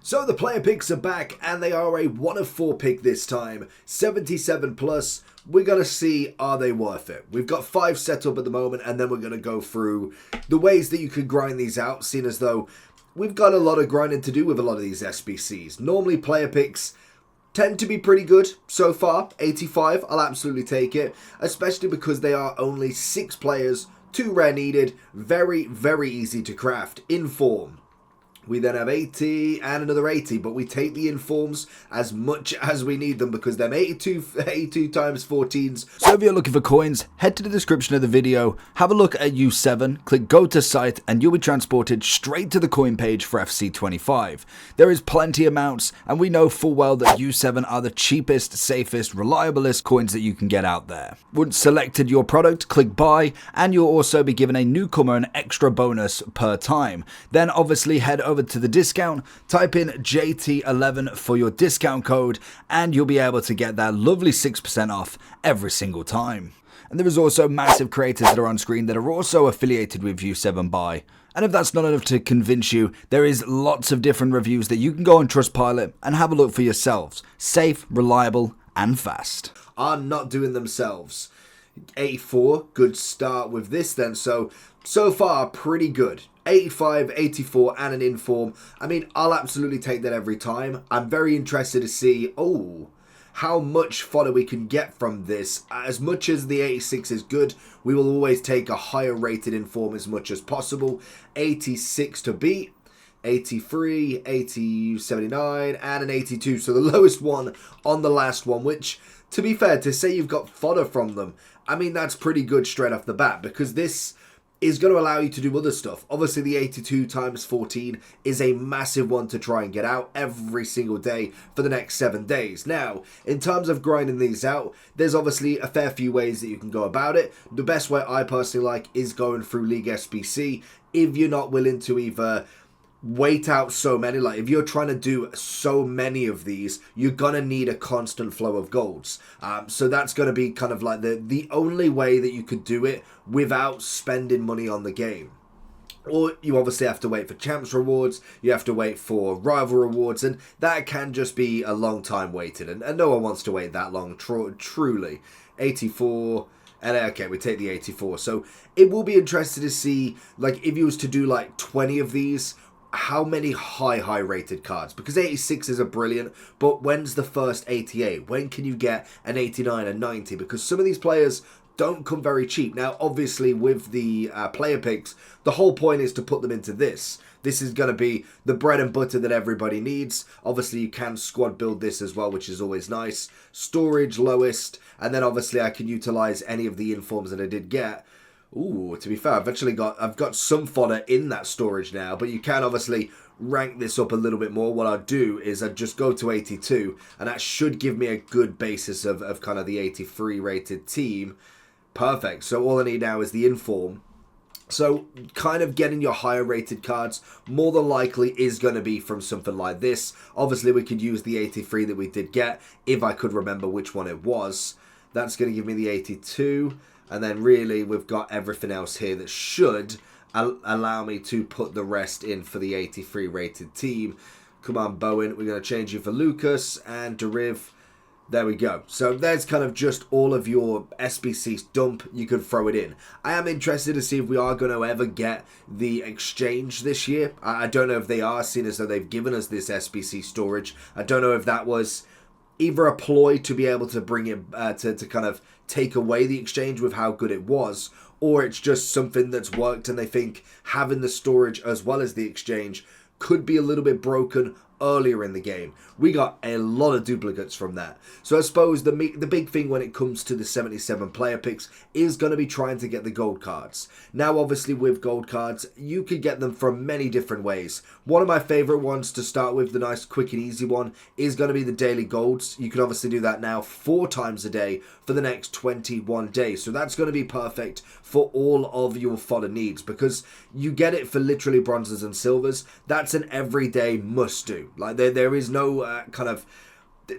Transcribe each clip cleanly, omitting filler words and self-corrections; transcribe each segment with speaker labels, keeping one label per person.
Speaker 1: So the player picks are back, and they are a 1 of 4 pick this time, 77 plus. We're going to see, are they worth it? We've got 5 set up at the moment, and then we're going to go through the ways that you could grind these out, seeing as though we've got a lot of grinding to do with a lot of these SBCs. Normally player picks tend to be pretty good so far. 85, I'll absolutely take it, especially because they are only 6 players, 2 rare needed, very, very easy to craft, inform. We then have 80 and another 80, but we take the informs as much as we need them because them 82 times 14s.
Speaker 2: So if you're looking for coins, head to the description of the video, have a look at U7, click go to site, and you'll be transported straight to the coin page for FC25. There is plenty of mounts, and we know full well that U7 are the cheapest, safest, reliablest coins that you can get out there. Once selected your product, click buy, and you'll also be given a newcomer an extra bonus per time. Then obviously head over to the discount, type in JT11 for your discount code, and you'll be able to get that lovely 6% off every single time. And there is also massive creators that are on screen that are also affiliated with U7 Buy. And if that's not enough to convince you, there is lots of different reviews that you can go on Trustpilot and have a look for yourselves. Safe, reliable, and fast.
Speaker 1: Are not doing themselves. 84, good start with this then. So far, pretty good. 85, 84, and an inform. I mean, I'll absolutely take that every time. I'm very interested to see, how much fodder we can get from this. As much as the 86 is good, we will always take a higher rated inform as much as possible. 86 to beat. 83, 80, 79, and an 82. So the lowest one on the last one, which, to be fair, to say you've got fodder from them, I mean, that's pretty good straight off the bat, because this is going to allow you to do other stuff. Obviously, the 82 times 14 is a massive one to try and get out every single day for the next 7 days. Now, in terms of grinding these out, there's obviously a fair few ways that you can go about it. The best way I personally like is going through League SBC. If you're not willing to either wait out so many, like if you're trying to do so many of these, you're gonna need a constant flow of golds. So that's gonna be kind of like the only way that you could do it without spending money on the game. Or you obviously have to wait for champs rewards, you have to wait for rival rewards, and that can just be a long time waited, and no one wants to wait that long, truly. 84, and okay, we take the 84. So it will be interesting to see, like, if you was to do like 20 of these, how many high rated cards, because 86s are brilliant, but when's the first 88? When can you get an 89 and 90? Because some of these players don't come very cheap. Now, obviously, with the player picks, the whole point is to put them into this. This is going to be the bread and butter that everybody needs. Obviously, you can squad build this as well, which is always nice. Storage, lowest, and then obviously I can utilize any of the informs that I did get. Ooh, to be fair, I've got some fodder in that storage now, but you can obviously rank this up a little bit more. What I'd do is I'd just go to 82, and that should give me a good basis of kind of the 83 rated team. Perfect. So all I need now is the inform. So kind of getting your higher rated cards more than likely is going to be from something like this. Obviously, we could use the 83 that we did get, if I could remember which one it was. That's going to give me the 82. And then really we've got everything else here that should allow me to put the rest in for the 83 rated team. Come on, Bowen. We're going to change you for Lucas and Deriv. There we go. So there's kind of just all of your SBCs dump. You can throw it in. I am interested to see if we are going to ever get the exchange this year. I don't know if they are, seeing as though they've given us this SBC storage. I don't know if that was either a ploy to be able to bring it to kind of take away the exchange with how good it was, or it's just something that's worked and they think having the storage as well as the exchange could be a little bit broken earlier in the game. We got a lot of duplicates from that. So I suppose the big thing when it comes to the 77 player picks is going to be trying to get the gold cards. Now obviously with gold cards you could get them from many different ways. One of my favorite ones to start with, the nice quick and easy one, is going to be the daily golds. You can obviously do that now 4 times a day for the next 21 days. So that's going to be perfect for all of your fodder needs, because you get it for literally bronzes and silvers. That's an everyday must do. Like there is no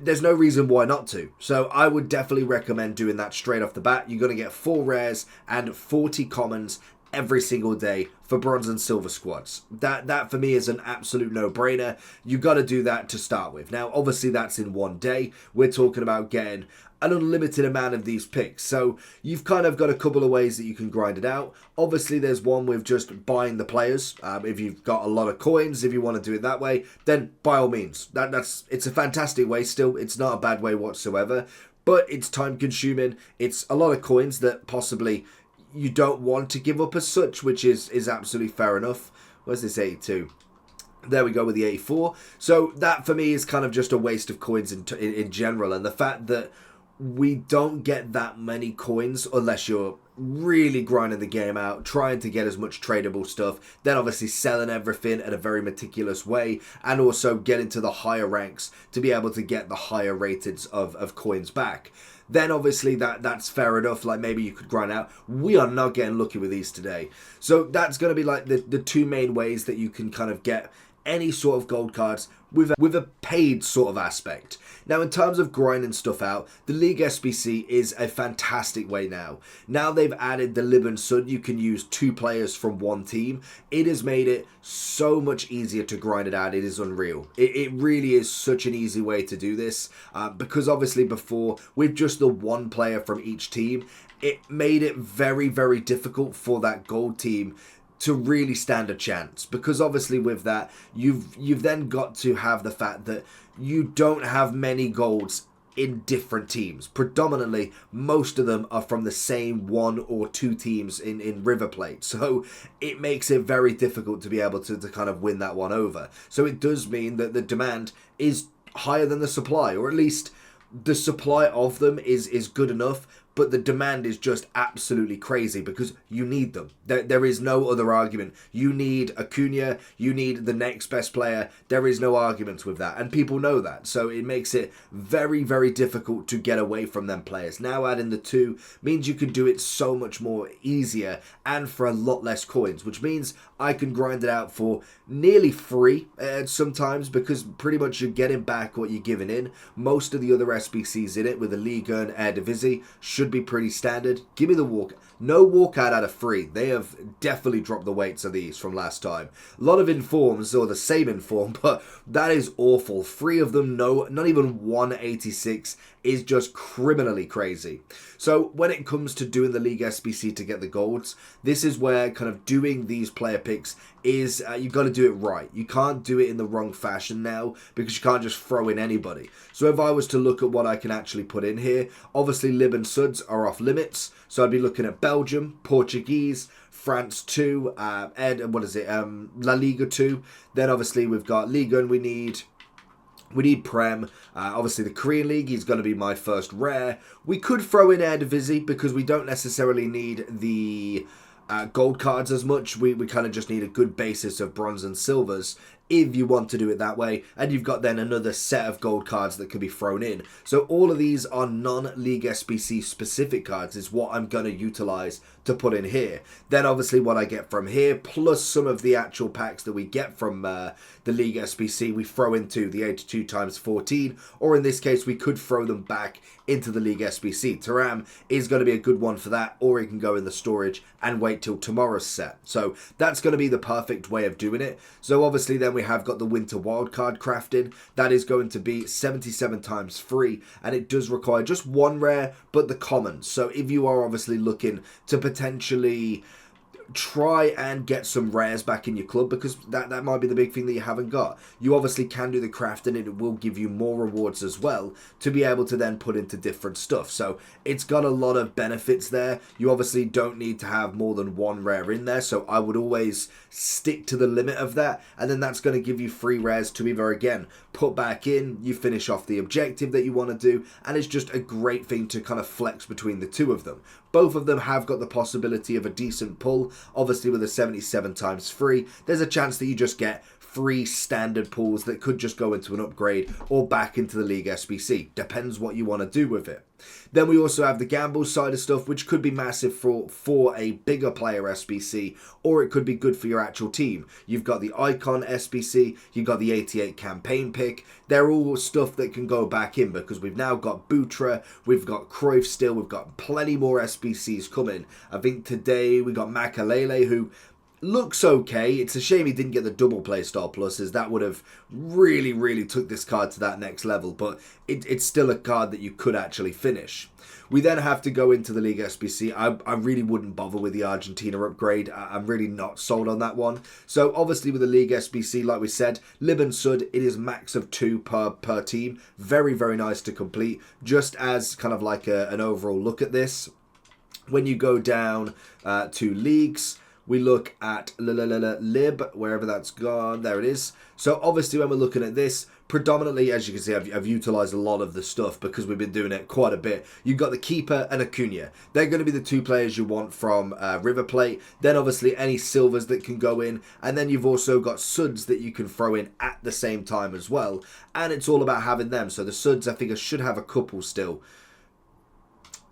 Speaker 1: there's no reason why not to. So I would definitely recommend doing that straight off the bat. You're going to get 4 rares and 40 commons every single day for bronze and silver squads. That for me is an absolute no-brainer. You got to do that to start with. Now, obviously, that's in one day. We're talking about getting an unlimited amount of these picks. So you've kind of got a couple of ways that you can grind it out. Obviously, there's one with just buying the players. If you've got a lot of coins, if you want to do it that way, then by all means. It's a fantastic way still. It's not a bad way whatsoever. But it's time consuming. It's a lot of coins that possibly you don't want to give up as such, which is absolutely fair enough. Where's this 82? There we go with the 84. So that for me is kind of just a waste of coins in general. And the fact that we don't get that many coins unless you're really grinding the game out, trying to get as much tradable stuff, then obviously selling everything in a very meticulous way, and also getting to the higher ranks to be able to get the higher rateds of coins back. Then obviously that's fair enough, like maybe you could grind out. We are not getting lucky with these today. So that's going to be like the two main ways that you can kind of get any sort of gold cards with a paid sort of aspect. Now, in terms of grinding stuff out, the League SBC is a fantastic way now. Now they've added the Lib and Sud, you can use 2 players from one team. It has made it so much easier to grind it out. It is unreal. It really is such an easy way to do this, because obviously before, with just the one player from each team, it made it very, very difficult for that gold team to really stand a chance, because obviously with that you've then got to have the fact that you don't have many golds in different teams. Predominantly most of them are from the same 1 or 2 teams in River Plate, so it makes it very difficult to be able to kind of win that one over. So it does mean that the demand is higher than the supply, or at least the supply of them is good enough, but the demand is just absolutely crazy because you need them. There is no other argument. You need Acuna, you need the next best player. There is no arguments with that, and people know that. So it makes it very, very difficult to get away from them players. Now adding the 2 means you can do it so much more easier and for a lot less coins, which means I can grind it out for nearly free sometimes, because pretty much you're getting back what you're giving in. Most of the other SBCs in it with the Liga and Eredivisie should be pretty standard. Give me the walk. No walkout out of free. They have definitely dropped the weights of these from last time. A lot of informs, or the same inform, but that is awful. 3 of them, no, not even 186 is just criminally crazy. So when it comes to doing the League SBC to get the golds, this is where kind of doing these player picks is, you've got to do it right. You can't do it in the wrong fashion now, because you can't just throw in anybody. So if I was to look at what I can actually put in here, obviously Lib and Suds are off limits. So I'd be looking at Belgium, Portuguese, France 2, La Liga 2. Then obviously we've got Liga, and we need Prem. Obviously the Korean League is going to be my first rare. We could throw in Eredivisie because we don't necessarily need the gold cards as much. We kind of just need a good basis of bronze and silvers if you want to do it that way, and you've got then another set of gold cards that can be thrown in. So all of these are non-League SBC specific cards is what I'm going to utilize to put in here. Then obviously what I get from here, plus some of the actual packs that we get from the League SBC, we throw into the 82 times 14, or in this case we could throw them back into the League SBC. Taram is going to be a good one for that, or it can go in the storage and wait till tomorrow's set. So that's going to be the perfect way of doing it. So obviously then we have got the winter wildcard crafting. That is going to be 77 times free, and it does require just 1 rare, but the common. So if you are obviously looking to potentially try and get some rares back in your club, because that might be the big thing that you haven't got, you obviously can do the craft, and it will give you more rewards as well to be able to then put into different stuff. So it's got a lot of benefits there. You obviously don't need to have more than 1 rare in there, so I would always stick to the limit of that, and then that's going to give you 3 rares to either again put back in, you finish off the objective that you want to do, and it's just a great thing to kind of flex between the 2 of them. Both of them have got the possibility of a decent pull. Obviously with a 77 times free, there's a chance that you just get 3 standard pulls that could just go into an upgrade or back into the League SBC. Depends what you want to do with it. Then we also have the gamble side of stuff, which could be massive for a bigger player SBC, or it could be good for your actual team. You've got the Icon SBC, you've got the 88 campaign pick. They're all stuff that can go back in, because we've now got Butra, we've got Cruyff still, we've got plenty more SBCs coming. I think today we got Makalele, who, looks okay. It's a shame he didn't get the double playstyle pluses. That would have really took this card to that next level, but it's still a card that you could actually finish. We then have to go into the League SBC. I really wouldn't bother with the Argentina upgrade. I'm really not sold on that one. So obviously with the League SBC, like we said, Lib and Sud, it is max of 2 per team. Very nice to complete. Just as kind of like an overall look at this. When you go down to leagues, we look at Lib, wherever that's gone. There it is. So obviously when we're looking at this, predominantly, as you can see, I've utilised a lot of the stuff because we've been doing it quite a bit. You've got the Keeper and Acuna. They're going to be the 2 players you want from River Plate. Then obviously any silvers that can go in. And then you've also got Suds that you can throw in at the same time as well. And it's all about having them. So the Suds, I think I should have a couple still.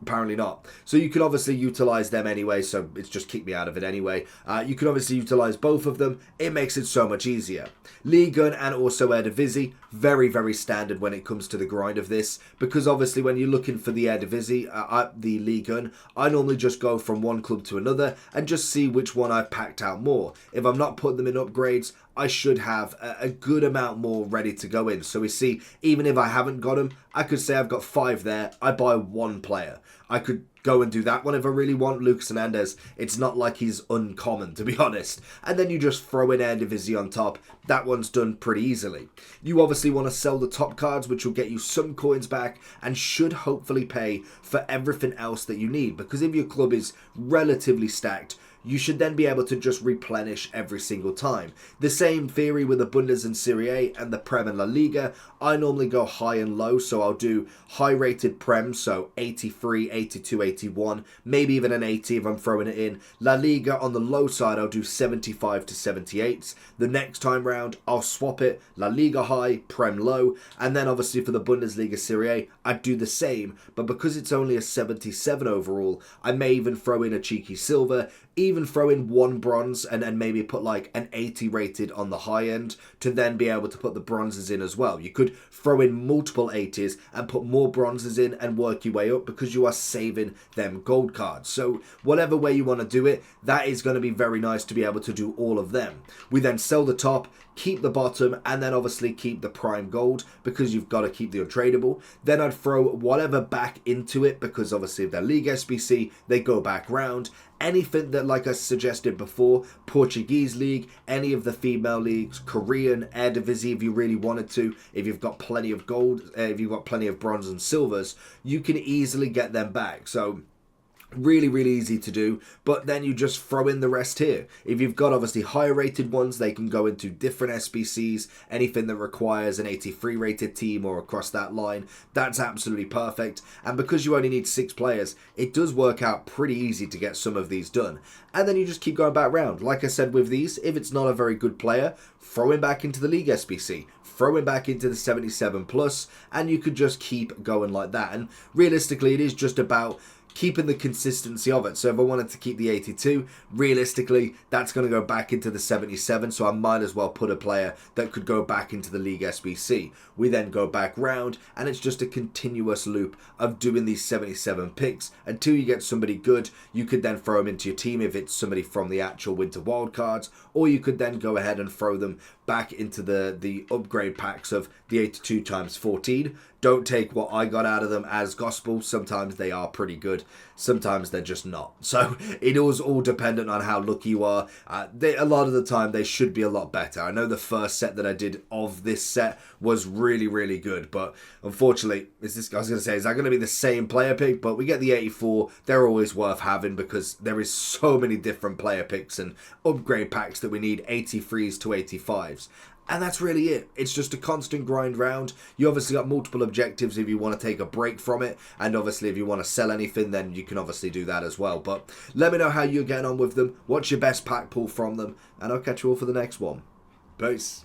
Speaker 1: Apparently not. So you can obviously utilise them anyway, so it's just keep me out of it anyway. You can obviously utilise both of them. It makes it so much easier. League Gun and also Eredivisie, very standard when it comes to the grind of this, because obviously when you're looking for the Eredivisie, the League Gun, I normally just go from one club to another and just see which one I've packed out more. If I'm not putting them in upgrades, I should have a good amount more ready to go in. So we see, even if I haven't got them, I could say I've got 5 there. I buy 1 player. I could go and do that one if I really want. Lucas Hernandez, it's not like he's uncommon, to be honest. And then you just throw in Eredivisie on top. That one's done pretty easily. You obviously want to sell the top cards, which will get you some coins back and should hopefully pay for everything else that you need. Because if your club is relatively stacked, you should then be able to just replenish every single time. The same theory with the Bundes and Serie A and the Prem and La Liga. I normally go high and low, so I'll do high rated Prem, so 83, 82, 81, maybe even an 80 if I'm throwing it in. La Liga on the low side, I'll do 75 to 78. The next time round, I'll swap it, La Liga high, Prem low, and then obviously for the Bundesliga Serie A, I'd do the same, but because it's only a 77 overall, I may even throw in a cheeky silver, even throw in 1 bronze and maybe put like an 80 rated on the high end to then be able to put the bronzes in as well. You could throw in multiple 80s and put more bronzes in and work your way up because you are saving them gold cards. So whatever way you want to do it, that is going to be very nice to be able to do all of them. We then sell the top, keep the bottom, and then obviously keep the prime gold because you've got to keep the untradeable. Then I'd throw whatever back into it because obviously if they're League SBC, they go back round. Anything that, like I suggested before, Portuguese League, any of the female leagues, Korean, Eredivisie if you really wanted to, if you've got plenty of gold, if you've got plenty of bronze and silvers, you can easily get them back. So really easy to do, but then you just throw in the rest here. If you've got obviously higher rated ones, they can go into different SBCs. Anything that requires an 83 rated team or across that line, that's absolutely perfect. And because you only need 6 players, it does work out pretty easy to get some of these done. And then you just keep going back round. Like I said with these, if it's not a very good player, throw him back into the League SBC, throw him back into the 77 plus, and you could just keep going like that. And realistically, it is just about keeping the consistency of it. So if I wanted to keep the 82, realistically, that's going to go back into the 77. So I might as well put a player that could go back into the League SBC. We then go back round, and it's just a continuous loop of doing these 77 picks until you get somebody good. You could then throw them into your team if it's somebody from the actual Winter Wildcards, or you could then go ahead and throw them back into the upgrade packs of the 82 times 14. Don't take what I got out of them as gospel. Sometimes they are pretty good. Sometimes they're just not. So it is all dependent on how lucky you are. A lot of the time they should be a lot better. I know the first set that I did of this set was really good, but unfortunately, is that going to be the same player pick? But we get the 84. They're always worth having because there is so many different player picks and upgrade packs that we need 83s to 85s. And that's really it. It's just a constant grind round. You obviously got multiple objectives if you want to take a break from it. And obviously if you want to sell anything, then you can obviously do that as well. But let me know how you're getting on with them. What's your best pack pull from them? And I'll catch you all for the next one. Peace.